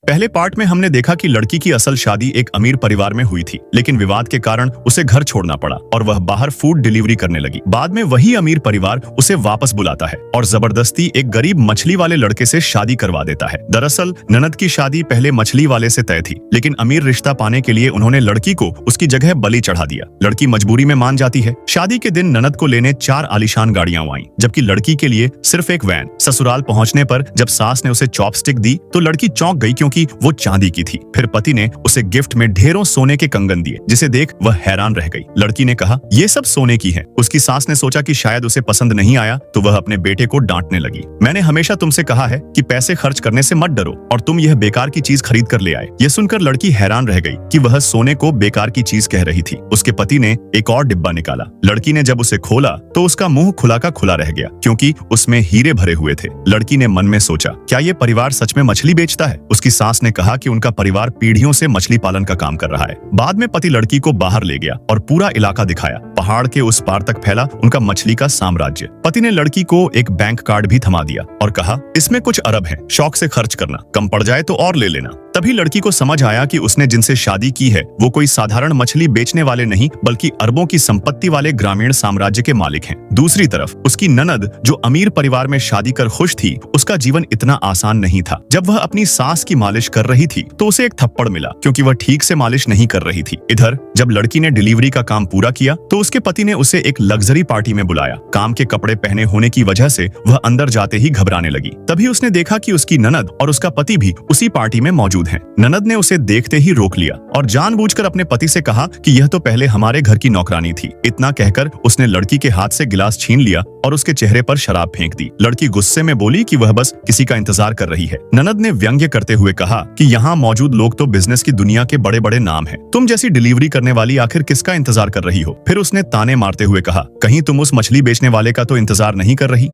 पहले पार्ट में हमने देखा कि लड़की की असल शादी एक अमीर परिवार में हुई थी, लेकिन विवाद के कारण उसे घर छोड़ना पड़ा और वह बाहर फूड डिलीवरी करने लगी। बाद में वही अमीर परिवार उसे वापस बुलाता है और जबरदस्ती एक गरीब मछली वाले लड़के से शादी करवा देता है। दरअसल ननद की शादी पहले मछली वाले से तय थी, लेकिन अमीर रिश्ता पाने के लिए उन्होंने लड़की को उसकी जगह बलि चढ़ा दिया। लड़की मजबूरी में मान जाती है। शादी के दिन ननद को लेने 4 आलीशान गाड़ियां आईं, जबकि लड़की के लिए सिर्फ एक वैन। ससुराल पहुंचने पर जब सास ने उसे चॉपस्टिक दी तो लड़की चौंक गई, क्योंकि वो चांदी की थी। फिर पति ने उसे गिफ्ट में ढेरों सोने के कंगन दिए, जिसे देख वह हैरान रह गई। लड़की ने कहा, ये सब सोने की है। उसकी सास ने सोचा कि शायद उसे पसंद नहीं आया, तो वह अपने बेटे को डांटने लगी। मैंने हमेशा तुमसे कहा है कि पैसे खर्च करने से मत डरो, और तुम यह बेकार की चीज खरीद कर ले आए। यह सुनकर लड़की हैरान रह गई कि वह सोने को बेकार की चीज कह रही थी। उसके पति ने एक और डिब्बा निकाला। लड़की ने जब उसे खोला तो उसका मुंह खुला का खुला रह गया, क्योंकि उसमें हीरे भरे हुए थे। लड़की ने मन में सोचा, क्या ये परिवार सच में मछली बेचता है? उसकी सास ने कहा कि उनका परिवार पीढ़ियों से मछली पालन का काम कर रहा है। बाद में पति लड़की को बाहर ले गया और पूरा इलाका दिखाया। पहाड़ के उस पार तक फैला उनका मछली का साम्राज्य। पति ने लड़की को एक बैंक कार्ड भी थमा दिया और कहा, इसमें कुछ अरब हैं, शौक से खर्च करना, कम पड़ जाए तो और ले लेना। तभी लड़की को समझ आया कि उसने जिनसे शादी की है वो कोई साधारण मछली बेचने वाले नहीं, बल्कि अरबों की संपत्ति वाले ग्रामीण साम्राज्य के मालिक हैं। दूसरी तरफ उसकी ननद, जो अमीर परिवार में शादी कर खुश थी, उसका जीवन इतना आसान नहीं था। जब वह अपनी सास की मालिश कर रही थी तो उसे एक थप्पड़ मिला, क्योंकि वह ठीक से मालिश नहीं कर रही थी। इधर जब लड़की ने डिलीवरी का काम पूरा किया तो उसके पति ने उसे एक लग्जरी पार्टी में बुलाया। काम के कपड़े पहने होने की वजह से वह अंदर जाते ही घबराने लगी। तभी उसने देखा कि उसकी ननद और उसका पति भी उसी पार्टी में मौजूद हैं। ननद ने उसे देखते ही रोक लिया और जानबूझकर अपने पति से कहा कि यह तो पहले हमारे घर की नौकरानी थी। इतना कहकर उसने लड़की के हाथ से गिलास छीन लिया और उसके चेहरे पर शराब फेंक दी। लड़की गुस्से में बोली कि वह बस किसी का इंतजार कर रही है। ननद ने व्यंग्य करते हुए कहा कि यहाँ मौजूद लोग तो बिजनेस की दुनिया के बड़े बड़े नाम हैं। तुम जैसी डिलीवरी करने वाली आखिर किसका इंतजार कर रही हो? फिर उसने ताने मारते हुए कहा, कहीं तुम उस मछली बेचने वाले का तो इंतजार नहीं कर रही?